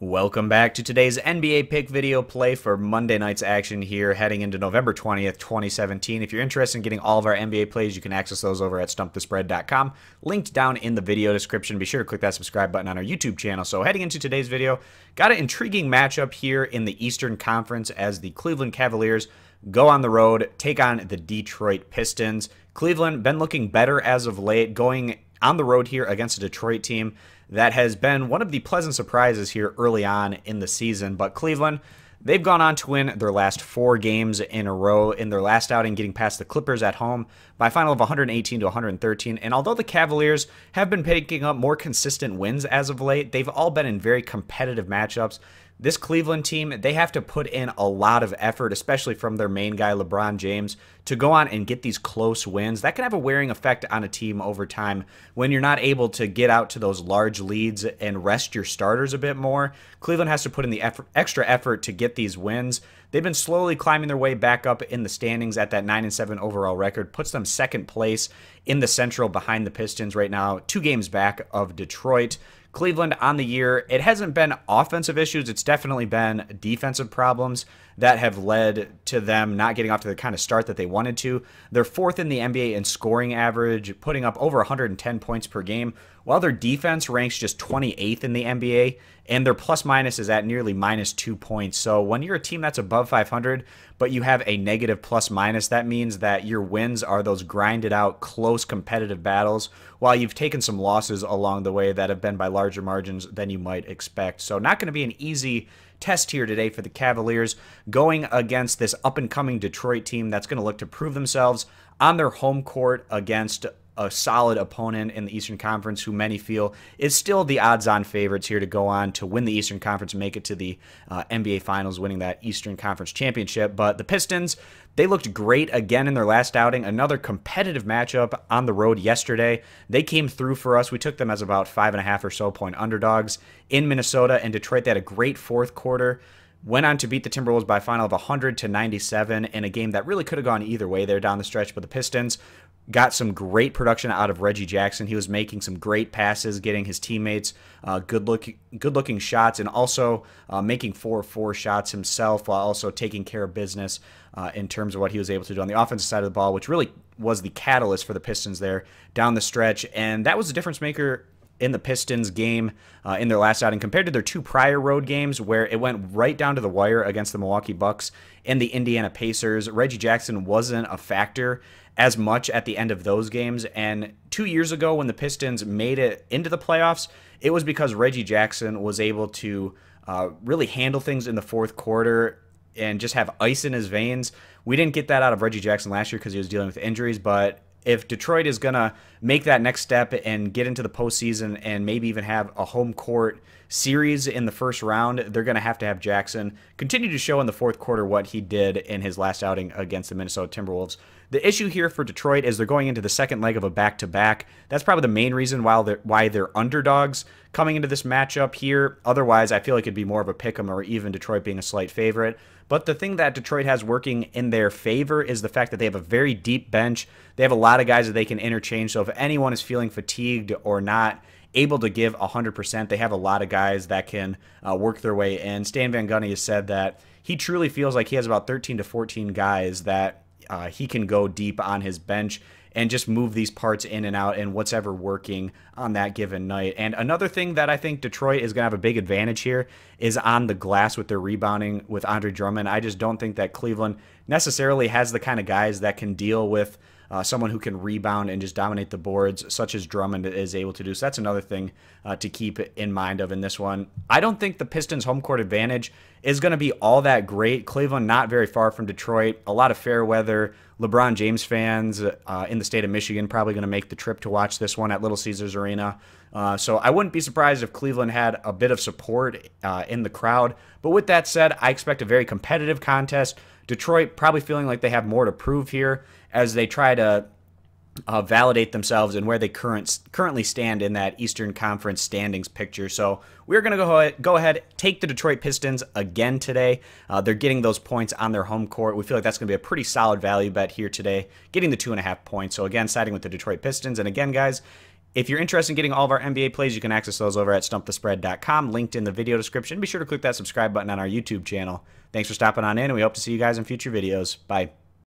Welcome back to today's NBA pick video play for Monday night's action here heading into November 20th, 2017. If you're interested in getting all of our NBA plays, you can access those over at stumpthespread.com. Linked down in the video description. Be sure to click that subscribe button on our YouTube channel. So heading into today's video, got an intriguing matchup here in the Eastern Conference as the Cleveland Cavaliers go on the road, take on the Detroit Pistons. Cleveland been looking better as of late, going on the road here against a Detroit team that has been one of the pleasant surprises here early on in the season. But Cleveland, they've gone on to win their last 4 games in a row in their last outing, getting past the Clippers at home by a final of 118 to 113. And although the Cavaliers have been picking up more consistent wins as of late, they've all been in very competitive matchups. This Cleveland team, they have to put in a lot of effort, especially from their main guy, LeBron James, to go on and get these close wins. That can have a wearing effect on a team over time when you're not able to get out to those large leads and rest your starters a bit more. Cleveland has to put in the extra effort to get these wins. They've been slowly climbing their way back up in the standings at that 9-7 overall record, puts them second place in the Central behind the Pistons right now, 2 games back of Detroit. Cleveland on the year, it hasn't been offensive issues. It's definitely been defensive problems that have led to them not getting off to the kind of start that they wanted to. They're 4th in the NBA in scoring average, putting up over 110 points per game, while their defense ranks just 28th in the NBA, and their plus-minus is at nearly -2 points. So when you're a team that's above 500, but you have a negative plus-minus, that means that your wins are those grinded-out, close competitive battles, while you've taken some losses along the way that have been by larger margins than you might expect. So not going to be an easy test here today for the Cavaliers, going against this up-and-coming Detroit team that's going to look to prove themselves on their home court against a solid opponent in the Eastern Conference who many feel is still the odds-on favorites here to go on to win the Eastern Conference and make it to the NBA Finals, winning that Eastern Conference championship. But the Pistons, they looked great again in their last outing. Another competitive matchup on the road yesterday. They came through for us. We took them as about 5.5 or so point underdogs in Minnesota, and Detroit, they had a great fourth quarter. Went on to beat the Timberwolves by a final of 100 to 97 in a game that really could have gone either way there down the stretch. But the Pistons got some great production out of Reggie Jackson. He was making some great passes, getting his teammates good-looking shots, and also making 4-4 shots himself, while also taking care of business in terms of what he was able to do on the offensive side of the ball, which really was the catalyst for the Pistons there down the stretch. And that was the difference maker in the Pistons game in their last outing compared to their 2 prior road games where it went right down to the wire against the Milwaukee Bucks and the Indiana Pacers. Reggie Jackson wasn't a factor as much at the end of those games. And 2 years ago when the Pistons made it into the playoffs, it was because Reggie Jackson was able to really handle things in the fourth quarter and just have ice in his veins. We didn't get that out of Reggie Jackson last year because he was dealing with injuries, but if Detroit is going to make that next step and get into the postseason and maybe even have a home court series in the first round, they're going to have Jackson continue to show in the fourth quarter what he did in his last outing against the Minnesota Timberwolves. The issue here for Detroit is they're going into the second leg of a back-to-back. That's probably the main reason why they're underdogs coming into this matchup here. Otherwise, I feel like it'd be more of a pick 'em or even Detroit being a slight favorite. But the thing that Detroit has working in their favor is the fact that they have a very deep bench. They have a lot of guys that they can interchange. So if anyone is feeling fatigued or not able to give 100%, they have a lot of guys that can work their way in. Stan Van Gundy has said that he truly feels like he has about 13 to 14 guys that he can go deep on his bench and just move these parts in and out and what's ever working on that given night. And another thing that I think Detroit is going to have a big advantage here is on the glass with their rebounding with Andre Drummond. I just don't think that Cleveland necessarily has the kind of guys that can deal with someone who can rebound and just dominate the boards, such as Drummond is able to do. So that's another thing to keep in mind of in this one. I don't think the Pistons' home court advantage is going to be all that great. Cleveland not very far from Detroit. A lot of fair weather. LeBron James fans in the state of Michigan probably going to make the trip to watch this one at Little Caesars Arena. So I wouldn't be surprised if Cleveland had a bit of support in the crowd. But with that said, I expect a very competitive contest. Detroit probably feeling like they have more to prove here as they try to validate themselves and where they currently stand in that Eastern Conference standings picture. So we're going to go ahead, take the Detroit Pistons again today. They're getting those points on their home court. We feel like that's going to be a pretty solid value bet here today, getting the 2.5 points. So again, siding with the Detroit Pistons. And again, guys, If you're interested in getting all of our NBA plays, you can access those over at stumpthespread.com, linked in the video description. Be sure to click that subscribe button on our YouTube channel. Thanks for stopping on in, and we hope to see you guys in future videos. Bye.